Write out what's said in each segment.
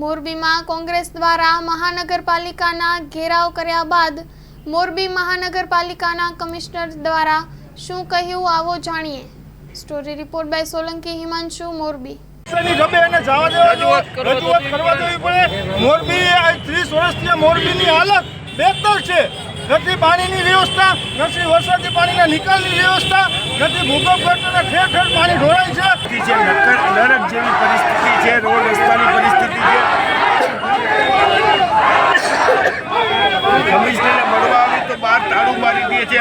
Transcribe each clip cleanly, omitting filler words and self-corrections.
મોરબીમાં કોંગ્રેસ દ્વારા મહાનગરપાલિકાના ઘેરાવ કર્યા બાદ મોરબી મહાનગરપાલિકાના કમિશનર દ્વારા શું કહ્યું, આવો જાણીએ। Story report by Solanki Himanshu, Morbi. Morbi 30 વર્ષથી મોરબીની હાલત બેતર છે। નથી પાણીની વ્યવસ્થા, નથી વરસાદી પાણીના નિકાલની વ્યવસ્થા, નથી ભૂગર્ભ ગટરના ઠેર ઠેર પાણી ઢોળાય છે। નરક જેવી પરિસ્થિતિ છે, રોડ રસ્તાની પરિસ્થિતિ છે। કમિશનરને મળવા આવી તો બહાર તાળું મારી દે છે।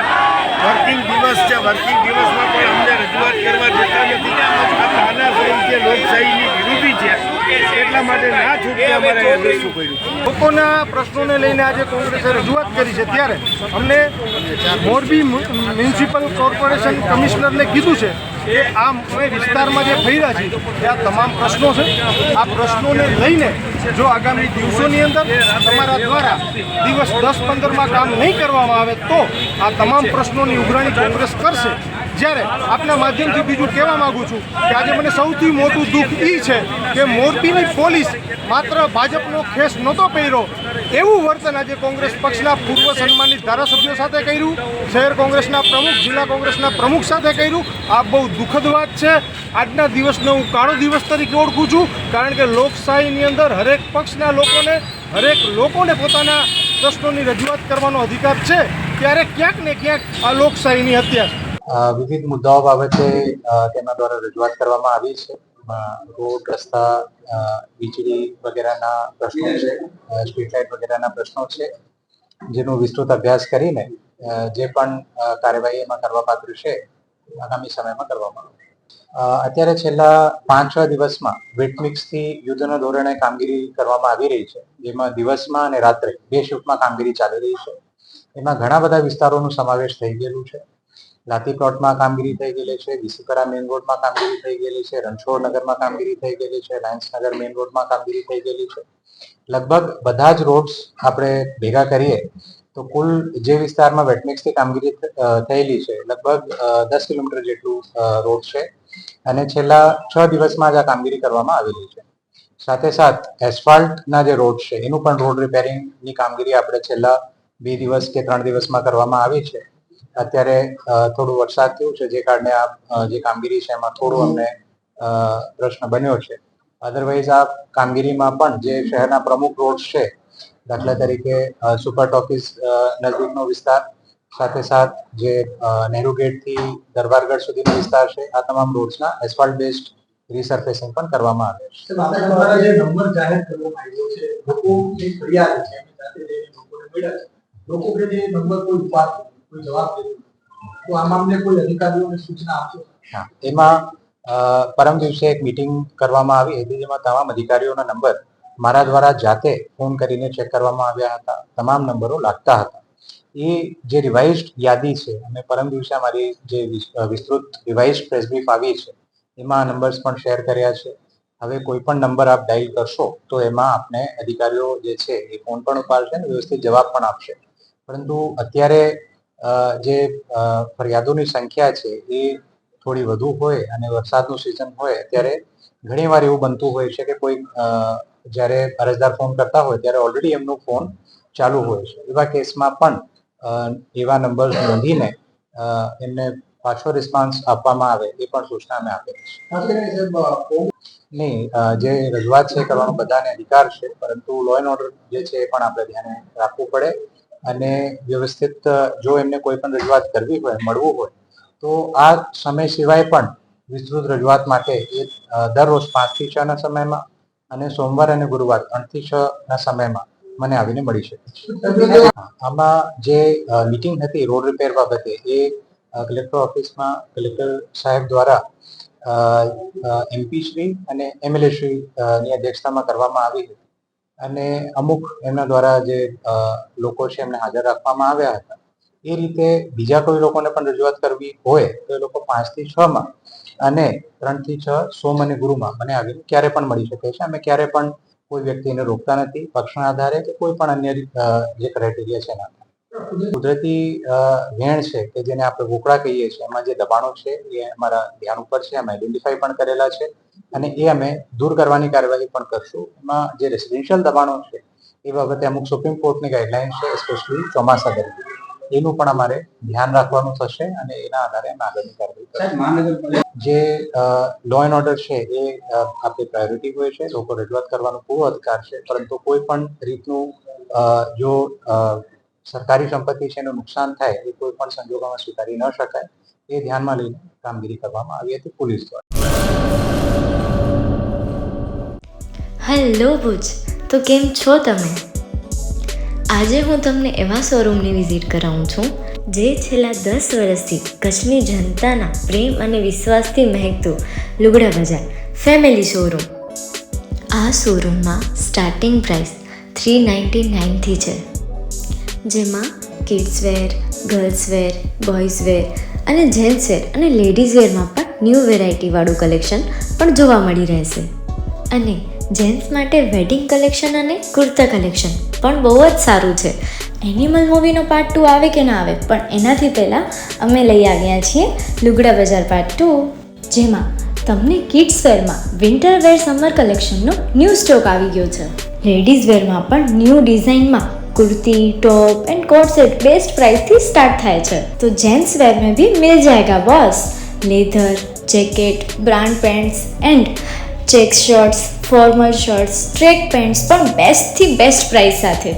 વર્કિંગ દિવસ છે, વર્કિંગ દિવસમાં પણ અમને રજૂઆત કરવા દેતા નથી। આ તાનાશાહી છે, લોકશાહીની વિરોધી છે, એટલા માટે ના છૂટકે અમારે બેસવું પડ્યું। લોકોના પ્રશ્નોને લઈને આજે કોંગ્રેસે રજૂઆત કરી છે, ત્યારે અમને મોરબી મ્યુનિસિપલ કોર્પોરેશન કમિશનરને કીધું છે કે આ વિસ્તારમાં જે ફર્યા છે એ આ તમામ પ્રશ્નો છે। આ પ્રશ્નોને લઈને જો આગામી દિવસોની અંદર તમારા દ્વારા દિવસ 10-15માં કામ નહીં કરવામાં આવે તો આ તમામ પ્રશ્નોની ઉઘરાણી કોંગ્રેસ કરશે। જ્યારે આપના માધ્યમથી બીજું કહેવા માગું છું કે આજે મને સૌથી મોટું દુઃખ એ છે કે મોરબીની પોલીસ માત્ર ભાજપનો ખેસ નહોતો પહેર્યો, એવું વર્તન આજે કોંગ્રેસ પક્ષના પૂર્વ સન્માનિત ધારાસભ્યો સાથે કર્યું, શહેર કોંગ્રેસના પ્રમુખ, જિલ્લા કોંગ્રેસના પ્રમુખ સાથે કર્યું। આ બહુ દુઃખદ વાત છે। આજના દિવસને હું કાળો દિવસ તરીકે ઓળખું છું, કારણ કે લોકશાહીની અંદર હરેક પક્ષના લોકોને પોતાના પ્રશ્નોની રજૂઆત કરવાનો અધિકાર છે, ત્યારે ક્યાંક ને ક્યાંક આ લોકશાહીની હત્યા છે। વિવિધ મુદ્દાઓ બાબતે તેમના દ્વારા રજૂઆત કરવામાં આવી છે। રોડ, રસ્તા, વીજળી વગેરેના પ્રશ્નો છે, સ્ટ્રીટ લાઇટ વગેરેના પ્રશ્નો છે, જેનો વિસ્તૃત અભ્યાસ કરીને જે પણ કાર્યવાહી એમાં કરવા પાત્ર છે આગામી સમયમાં કરવામાં આવશે। અત્યારે છેલ્લા 5-6 દિવસમાં વેટમિક્સથી યુદ્ધના ધોરણે કામગીરી કરવામાં આવી રહી છે, જેમાં દિવસમાં અને રાત્રે 2 શિફ્ટમાં કામગીરી ચાલી રહી છે। એમાં ઘણા બધા વિસ્તારોનો સમાવેશ થઈ ગયેલું છે। લાતી પ્લોટમાં કામગીરી થઈ ગયેલી છે, વિસીપરા મેઇન રોડમાં કામગીરી થઈ ગયેલી છે, રણછોડ નગરમાં કામગીરી થઈ ગયેલી છે, લાયન્સનગર મેઇન રોડમાં કામગીરી થઈ ગયેલી છે। લગભગ બધા જ રોડ્સ આપણે ભેગા કરીએ તો કુલ જે વિસ્તારમાં વેટમિક્સથી કામગીરી થયેલી છે લગભગ 10 કિલોમીટર જેટલું રોડ છે, અને છેલ્લા 6 દિવસમાં જ આ કામગીરી કરવામાં આવેલી છે। સાથે સાથ એસ્ફાલ્ટના જે રોડ છે એનું પણ રોડ રિપેરિંગની કામગીરી આપણે છેલ્લા 2 દિવસ કે 3 દિવસમાં કરવામાં આવી છે। અત્યારે થોડું વરસાદ થયું છે, જે કારણે આ જે કામગીરી છે એમાં થોડું અમને પ્રશ્ન બન્યો છે। અધરવાઇઝ આ કામગીરીમાં પણ જે શહેરના પ્રમુખ રોડ છે, દાખલા તરીકે સુપર ટોકીઝ નજીકનો વિસ્તાર, સાથે સાથ જે નહેરુ ગેટથી દરબારગઢ સુધીનો વિસ્તાર છે, આ તમામ રોડ્સના એસ્ફાલ્ટ બેઝડ રીસર્ફેસિંગ પણ કરવામાં આવે છે। જે નંબર જાહેર કરવામાં આવ્યો છે, લોકોની ફરિયાદ છે, સાથે લઈને લોકોને મળ્યા છે, લોકો કે જે નંબર કોઈ ઉપાડ કોઈ જવાબ દે તો આ મામલે કોઈ અધિકારીઓને સૂચના આપશો? હા, એમાં પરમ દિવસે એક મીટિંગ કરવામાં આવી હતી, જેમાં તમામ અધિકારીઓના નંબર મારા દ્વારા જાતે ફોન કરીને ચેક કરવામાં આવ્યા હતા। તમામ નંબરો લાગતા હતા। એ જે રિવાઇઝડ યાદી છે, અને પરમ દિવસે અમારી જે વિસ્તૃત રિવાઇઝડ પ્રેસ બ્રીફ આવી છે એમાં નંબર્સ પણ શેર કર્યા છે। હવે કોઈ પણ નંબર આપ ડાયલ કરશો તો એમાં આપને અધિકારીઓ જે છે એ ફોન પણ ઉપાડશે અને વ્યવસ્થિત જવાબ પણ આપશે। પરંતુ અત્યારે જે ફરિયાદોની સંખ્યા છે એ થોડી વધુ હોય અને વરસાદનું સિઝન હોય, અત્યારે ઘણીવાર એવું બનતું હોય છે કે કોઈ જ્યારે અરજદાર ફોન કરતા હોય ત્યારે ઓલરેડી એમનો ફોન ચાલુ હોય છે। એવા કેસમાં પણ એવા નંબર નોંધીને એમને પાછો રિસ્પોન્સ આપવામાં આવે એ પણ સૂચના અમે આપેલી છે। નહીં, જે રજૂઆત છે કરવાનો બધાને અધિકાર છે, પરંતુ લો એન્ડ ઓર્ડર જે છે એ પણ આપણે ધ્યાને રાખવું પડે, અને વ્યવસ્થિત જો એમને કોઈ પણ રજૂઆત કરવી હોય, મળવું હોય, તો આ સમય સિવાય પણ વિસ્તૃત રજૂઆત માટે એ દરરોજ 5 થી 6 ના સમયમાં અને સોમવાર અને ગુરુવાર 3 થી 6 ના સમયમાં મને આવીને મળી શકે છે। આમાં જે મીટિંગ હતી રોડ રિપેર બાબતે એ કલેક્ટર ઓફિસમાં કલેક્ટર સાહેબ દ્વારા એમપી શ્રી અને એમએલએ શ્રીની અધ્યક્ષતામાં કરવામાં આવી હતી, અને અમુક એમના દ્વારા જે લોકો છે એમને હાજર રાખવામાં આવ્યા હતા। એ રીતે બીજા કોઈ લોકોને પણ રજૂઆત કરવી હોય તો એ લોકો 5 થી 6 માં અને 3 થી 6 સોમ અને ગુરુમાં મને આવીને ક્યારે પણ મળી શકે છે। અમે ક્યારે પણ કોઈ વ્યક્તિને રોકતા નથી, પક્ષના આધારે કે કોઈ પણ અન્ય જે ક્રાઇટેરિયા છે એના કુદરતી વેણ છે કે જેને આપણે વોકળા કહીએ છીએ, એમાં જે દબાણો છે એ અમારા ધ્યાન ઉપર છે, અમે આઈડેન્ટિફાઈ પણ કરેલા છે, અને એ અમે દૂર કરવાની કાર્યવાહી પણ કરશું. એમાં જે રેસિડેન્શિયલ દબાણો છે એ બાબતે અમુક સુપ્રીમ કોર્ટની ગાઈડલાઇન છે, એસ્પેશિયલી ચોમાસા દરમિયાન એનું પણ અમારે ધ્યાન રાખવાનું થશે અને એના આધારે અમે આગળની કાર્યવાહી કરશું. જે લો એન્ડ ઓર્ડર છે એ આપણી પ્રાયોરિટી હોય છે. લોકો રજૂઆત કરવાનો પૂરો અધિકાર છે, પરંતુ કોઈ પણ રીતનું જો સરકારી સંપત્તિ છે એનું નુકસાન થાય એ કોઈ પણ સંજોગોમાં સ્વીકારી ન શકાય. એ ધ્યાનમાં લઈને કામગીરી કરવામાં આવી હતી પોલીસ દ્વારા. હેલો ભુજ, તો કેમ છો તમે? આજે હું તમને એવા શોરૂમની વિઝિટ કરાવું છું જે છેલ્લા 10 વર્ષથી કચ્છની જનતાના પ્રેમ અને વિશ્વાસથી મહેકતું લુગડા બજાર ફેમિલી શોરૂમ. આ શોરૂમમાં સ્ટાર્ટિંગ પ્રાઇસ 399થી છે, જેમાં kids wear, girls wear, boys wear અને જેન્ટ્સ વેર અને લેડીઝ વેરમાં પણ ન્યૂ વેરાયટીવાળું કલેક્શન પણ જોવા મળી રહેશે. અને જેન્ટ્સ માટે વેડિંગ કલેક્શન અને કુર્તા કલેક્શન પણ બહુ જ સારું છે. એનિમલ મૂવીનો પાર્ટ 2 આવે કે ના આવે, પણ એનાથી પહેલાં અમે લઈ આવ્યા છીએ લુગડા બજાર પાર્ટ 2, જેમાં તમને કિડ્સ વેરમાં વિન્ટર વેર સમર કલેક્શનનો ન્યૂ સ્ટોક આવી ગયો છે. લેડીઝ વેરમાં પણ ન્યૂ ડિઝાઇનમાં kurti, top and coat set best price थी स्टार्ट થાય છે. तो जेंट्स वेयर में भी मिल जाएगा boss. Leather, jacket, brand pants and check shirts, formal shirts, track pants પણ બેસ્ટથી બેસ્ટ પ્રાઇસ સાથે.